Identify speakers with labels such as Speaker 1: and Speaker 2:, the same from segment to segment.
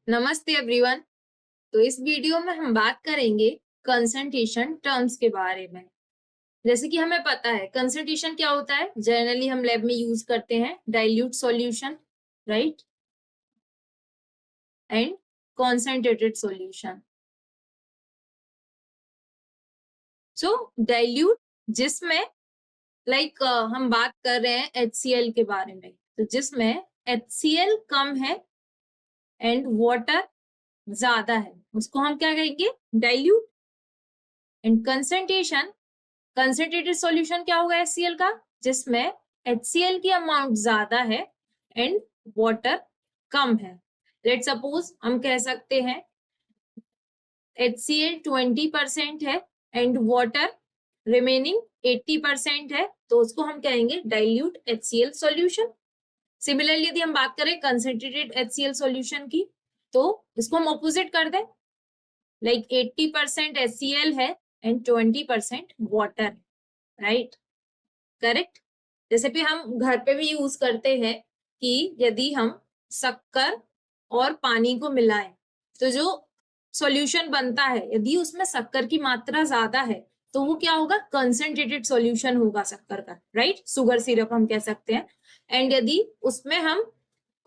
Speaker 1: नमस्ते एवरीवन। तो इस वीडियो में हम बात करेंगे कंसंट्रेशन टर्म्स के बारे में। जैसे कि हमें पता है कंसंट्रेशन क्या होता है, जनरली हम लैब में यूज करते हैं dilute solution, right, and concentrated solution. So dilute जिसमें हम बात कर रहे हैं HCl के बारे में, तो जिसमें HCl कम है एंड वाटर ज्यादा है उसको हम क्या कहेंगे, डाइल्यूट। एंड कंसेंट्रेटेड सॉल्यूशन क्या होगा HCl का, जिसमें HCl की अमाउंट ज्यादा है एंड वाटर कम है। लेट सपोज हम कह सकते हैं HCl 20% है एंड वाटर रिमेनिंग 80% है, तो उसको हम कहेंगे डाइल्यूट HCl सॉल्यूशन। सिमिलरली यदि हम बात करें कंसेंट्रेटेड HCl सॉल्यूशन की, तो इसको हम ऑपोजिट कर दें, 80% HCl है एंड 20% वाटर, राइट, करेक्ट। जैसे भी हम घर पे भी यूज करते हैं कि यदि हम शक्कर और पानी को मिलाएं तो जो सॉल्यूशन बनता है, यदि उसमें शक्कर की मात्रा ज्यादा है तो वो क्या होगा, कंसंट्रेटेड सॉल्यूशन होगा शक्कर का, राइट, शुगर सिरप हम कह सकते हैं। एंड यदि उसमें हम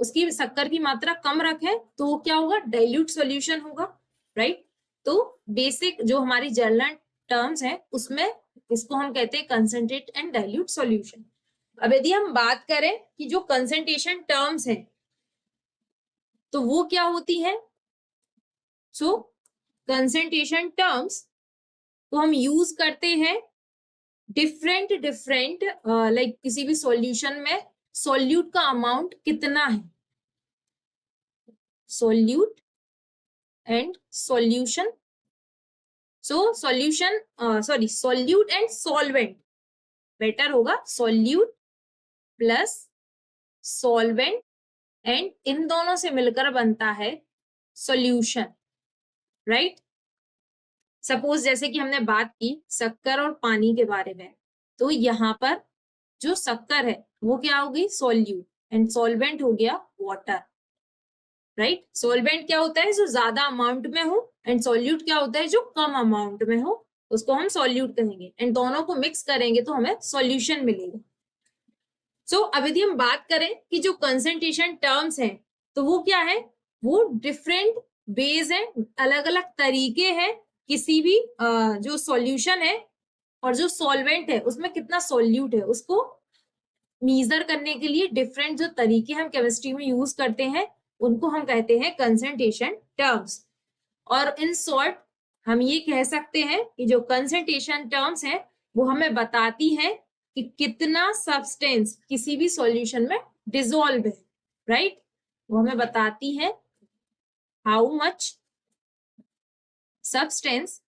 Speaker 1: उसकी शक्कर की मात्रा कम रखें तो वो क्या होगा, डाइल्यूट सॉल्यूशन होगा, राइट। तो बेसिक जो हमारी जर्नल टर्म्स है उसमें इसको हम कहते हैं कंसंट्रेट एंड डाइल्यूट सॉल्यूशन। अब यदि हम बात करें कि जो कंसंट्रेशन टर्म्स है तो वो क्या होती है, सो कंसंट्रेशन टर्म्स को हम यूज करते हैं डिफरेंट डिफरेंट किसी भी सॉल्यूशन में सॉल्यूट का अमाउंट कितना है, solute and solution. So solution solute and solvent better होगा, सॉल्यूट प्लस सॉल्वेंट, एंड इन दोनों से मिलकर बनता है सॉल्यूशन, राइट। सपोज जैसे कि हमने बात की शक्कर और पानी के बारे में, तो यहाँ पर जो शक्कर है वो क्या होगी, सॉल्यूट, एंड सॉल्वेंट हो गया वाटर, राइट। सॉल्वेंट क्या होता है, जो ज्यादा अमाउंट में हो, एंड सॉल्यूट क्या होता है जो कम अमाउंट में हो, उसको हम सॉल्यूट कहेंगे। एंड दोनों को मिक्स करेंगे तो हमें सॉल्यूशन मिलेगा। सो अब यदि हम बात करें कि जो कंसंट्रेशन टर्म्स हैं तो वो क्या है, वो डिफरेंट वेज है, अलग अलग तरीके हैं किसी भी जो सॉल्यूशन है और जो सॉल्वेंट है उसमें कितना सॉल्यूट है उसको मीजर करने के लिए डिफरेंट जो तरीके हम केमिस्ट्री में यूज करते हैं उनको हम कहते हैं कंसंट्रेशन टर्म्स। और इन शॉर्ट हम ये कह सकते हैं कि जो कंसंट्रेशन टर्म्स है वो हमें बताती है कि कितना सब्सटेंस किसी भी सॉल्यूशन में डिसॉल्व है, राइट। वो हमें बताती है how much substance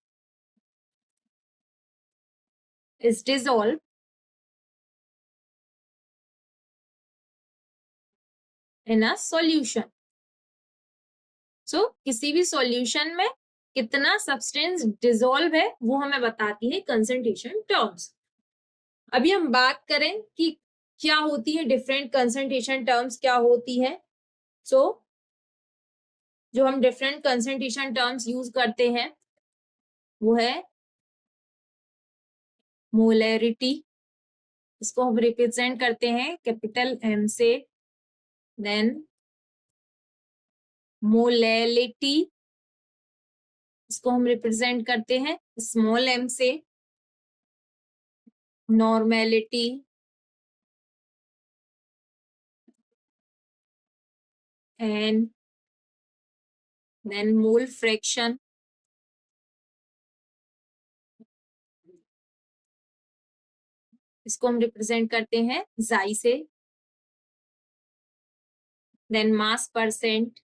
Speaker 1: is dissolve in a solution. So किसी भी सॉल्यूशन में कितना सब्सटेंस डिसॉल्व है वो हमें बताती है कंसंट्रेशन टर्म्स। अभी हम बात करें कि क्या होती है डिफरेंट कंसंट्रेशन टर्म्स क्या होती है। सो जो हम डिफरेंट कंसंट्रेशन टर्म्स यूज करते हैं वो है मोलैरिटी, इसको हम रिप्रेजेंट करते हैं कैपिटल M से। देन मोलैलिटी, इसको हम रिप्रेजेंट करते हैं स्मॉल m से। Normality, and then mole fraction, इसको हम रिप्रेजेंट करते हैं जाई से। Then mass percent,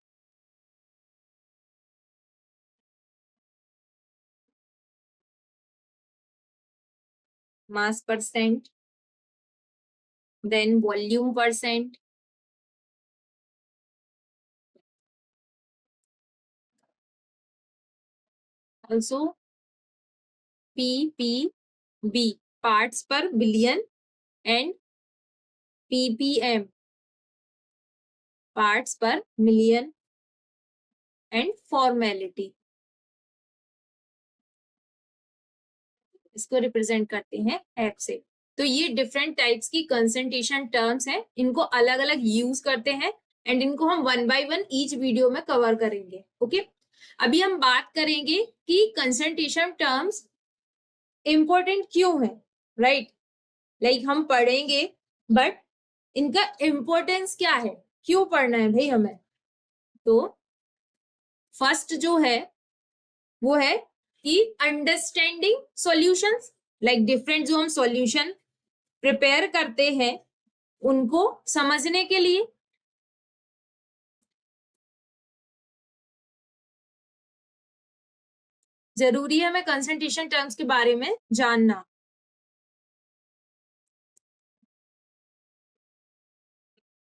Speaker 1: mass percent, then volume percent, also ppb parts per billion and ppm parts per million, and formality, इसको रिप्रेजेंट करते हैं एफ से। तो ये डिफरेंट टाइप्स की कंसंट्रेशन टर्म्स हैं, इनको अलग अलग यूज करते हैं एंड इनको हम one by one each video में कवर करेंगे। ओके, अभी हम बात करेंगे कि कंसंट्रेशन टर्म्स इंपॉर्टेंट क्यों है, राइट? लाइक हम पढ़ेंगे बट इनका इंपॉर्टेंस क्या है, क्यों पढ़ना है भाई हमें? तो फर्स्ट जो है वो है कि अंडरस्टैंडिंग सॉल्यूशंस, लाइक डिफरेंट जो हम सॉल्यूशन प्रिपेयर करते हैं उनको समझने के लिए। जरूरी है हमें कंसंट्रेशन टर्म्स के बारे में जानना,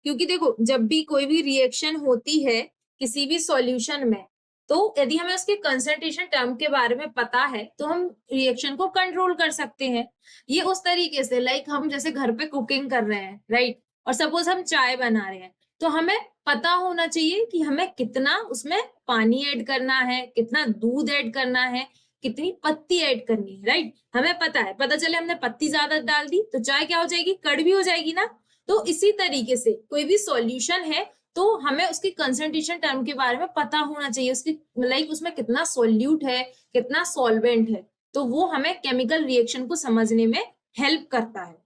Speaker 1: क्योंकि देखो जब भी कोई भी रिएक्शन होती है किसी भी सॉल्यूशन में, तो यदि हमें उसके कंसंट्रेशन टर्म के बारे में पता है तो हम रिएक्शन को कंट्रोल कर सकते हैं। ये उस तरीके से लाइक हम जैसे घर पे कुकिंग कर रहे हैं, राइट? और सपोज हम चाय बना रहे हैं, तो हमें पता होना चाहिए कि हमें कितना उसमें पानी ऐड करना है, कितना दूध ऐड करना है, कितनी पत्ती ऐड करनी है, राइट? हमें पता है, पता चले हमने पत्ती ज्यादा डाल दी तो चाय क्या हो जाएगी, कड़वी हो जाएगी ना। तो इसी तरीके से कोई भी सॉल्यूशन है तो हमें उसकी कंसंट्रेशन टर्म के बारे में पता होना चाहिए, उसकी लाइक उसमें कितना सॉल्यूट है, कितना सॉल्वेंट है, तो वो हमें केमिकल रिएक्शन को समझने में हेल्प करता है।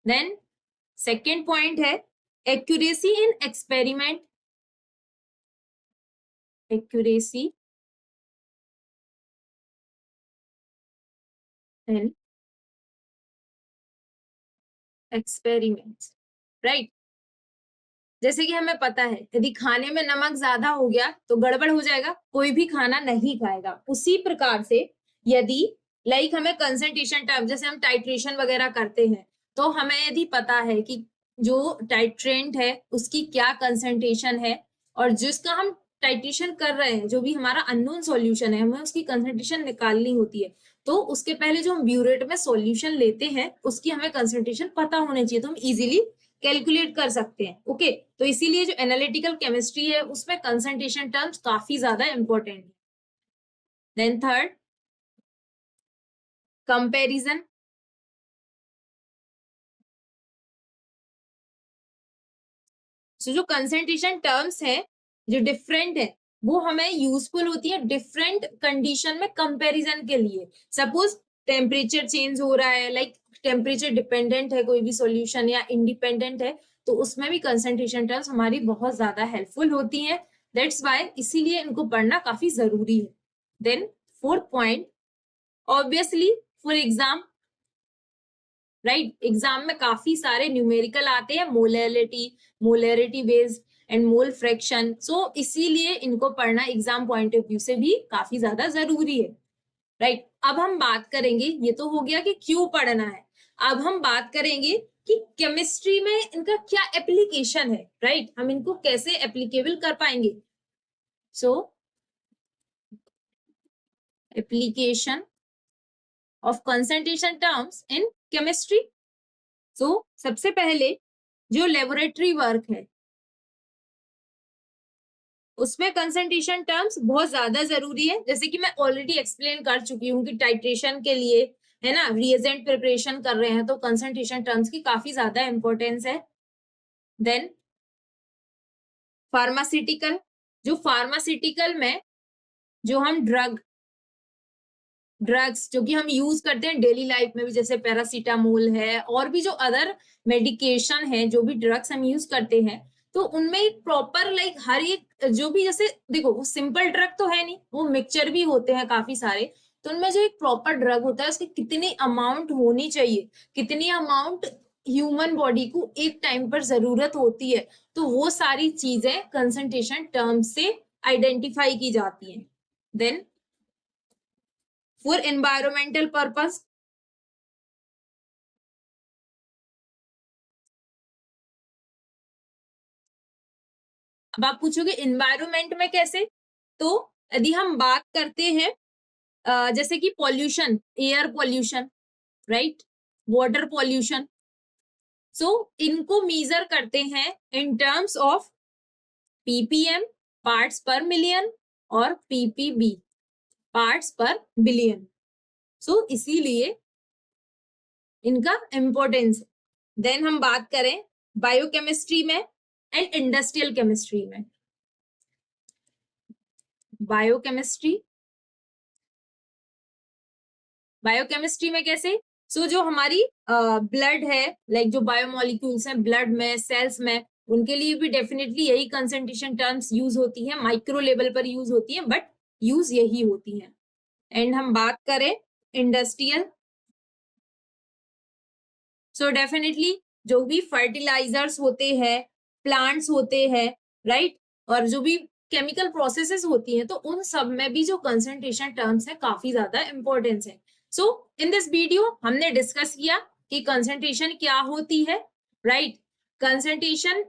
Speaker 1: देन सेकेंड पॉइंट है accuracy in experiment, accuracy in experiments, right? जैसे कि हमें पता है यदि खाने में नमक ज्यादा हो गया तो गड़बड़ हो जाएगा, कोई भी खाना नहीं खाएगा। उसी प्रकार से यदि लाइक हमें कंसंट्रेशन टर्म, जैसे हम टाइट्रेशन वगैरह करते हैं, तो हमें यदि पता है कि जो टाइट्रेंट है उसकी क्या कंसंट्रेशन है और जिसका हम टाइट्रेशन कर रहे हैं, जो भी हमारा अननोन सॉल्यूशन है, हमें उसकी कंसंट्रेशन निकालनी होती है, तो उसके पहले जो हम ब्यूरेट में सॉल्यूशन लेते हैं उसकी हमें कंसंट्रेशन पता होनी चाहिए, तो हम इजीली कैलकुलेट कर सकते हैं। ओके, तो इसीलिए जो एनालिटिकल केमिस्ट्री है उसमें कंसंट्रेशन टर्म्स काफी ज्यादा इंपॉर्टेंट है। Then third, comparison. जो कंसंट्रेशन टर्म्स है जो डिफरेंट है वो हमें यूजफुल होती है डिफरेंट कंडीशन में कंपैरिजन के लिए। सपोज टेम्परेचर चेंज हो रहा है, लाइक टेम्परेचर डिपेंडेंट है कोई भी सॉल्यूशन या इंडिपेंडेंट है, तो उसमें भी कंसंट्रेशन टर्म्स हमारी बहुत ज्यादा हेल्पफुल होती हैं। दैट्स वाई इसीलिए इनको पढ़ना काफी जरूरी है। Then fourth point, obviously for exam, right? Exam में काफी सारे न्यूमेरिकल आते हैं, molarity, molarity based and mole fraction, so इसीलिए इनको पढ़ना एग्जाम पॉइंट ऑफ व्यू से भी काफी ज्यादा जरूरी है, राइट? अब हम बात करेंगे, ये तो हो गया कि क्यों पढ़ना है, अब हम बात करेंगे कि केमिस्ट्री में इनका क्या एप्लीकेशन है, राइट? हम इनको कैसे एप्लीकेबल कर पाएंगे। So application of concentration terms in chemistry. So सबसे पहले जो लेबोरेटरी वर्क है उसमें कंसंट्रेशन टर्म्स बहुत ज्यादा जरूरी है, जैसे कि मैं ऑलरेडी एक्सप्लेन कर चुकी हूँ कि टाइट्रेशन के लिए, है ना, रिएजेंट प्रिपरेशन कर रहे हैं तो कंसंट्रेशन टर्म्स की काफी ज्यादा इंपॉर्टेंस है। देन फार्मास्यूटिकल, जो फार्मास्यूटिकल में जो हम ड्रग्स जो कि हम यूज करते हैं डेली लाइफ में भी, जैसे पैरासीटामोल है और भी जो अदर मेडिकेशन है, जो भी ड्रग्स हम यूज करते हैं, तो उनमें एक प्रॉपर लाइक हर एक जो भी, जैसे देखो वो सिंपल ड्रग तो है नहीं, वो मिक्सचर भी होते हैं काफी सारे, तो उनमें जो एक प्रॉपर ड्रग होता है उसकी कितनी अमाउंट होनी चाहिए, कितनी अमाउंट ह्यूमन बॉडी को एक टाइम पर जरूरत होती है, तो वो सारी चीजें कंसंट्रेशन टर्म से आइडेंटिफाई की जाती हैं। देन फॉर एनवायरमेंटल पर्पस, अब आप पूछोगे इन्वायरमेंट में कैसे, तो यदि हम बात करते हैं जैसे कि pollution, air pollution, right, water pollution, so इनको मेजर करते हैं in terms of PPM parts per million और ppb parts per billion. So इसीलिए इनका इंपॉर्टेंस। देन हम बात करें बायोकेमिस्ट्री में एंड इंडस्ट्रियल केमिस्ट्री में। बायोकेमिस्ट्री में कैसे? सो जो हमारी ब्लड है, लाइक जो बायोमोलिक्यूल्स हैं ब्लड में, सेल्स में, उनके लिए भी डेफिनेटली यही कंसंट्रेशन टर्म्स यूज होती हैं, माइक्रो लेवल पर यूज होती हैं, बट यूज यही होती हैं। एंड हम बात करें इंडस्ट्रियल, सो डेफिनेटली जो भी फर्टिलाइजर्स होते हैं, प्लांट्स होते हैं, राइट, और जो भी केमिकल प्रोसेसेस होती हैं, तो उन सब में भी जो कंसंट्रेशन टर्म्स है काफी ज्यादा इंपॉर्टेंस है। सो इन दिस वीडियो हमने डिस्कस किया कि कंसंट्रेशन क्या होती है, राइट, कंसंट्रेशन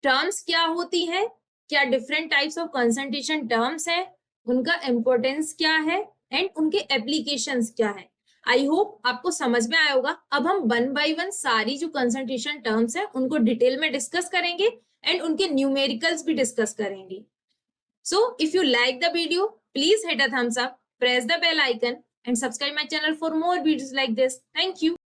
Speaker 1: टर्म्स क्या होती है, क्या different types of concentration terms है, उनका इंपॉर्टेंस क्या है, एंड उनके एप्लीकेशंस क्या है। आई होप आपको समझ में आया होगा। अब हम 1 by 1 सारी जो कंसंट्रेशन टर्म्स है उनको डिटेल में डिस्कस करेंगे एंड उनके न्यूमेरिकल्स भी डिस्कस करेंगे। So if you like the video, please hit a thumbs up, press the bell icon and subscribe my channel for more videos like this. Thank you.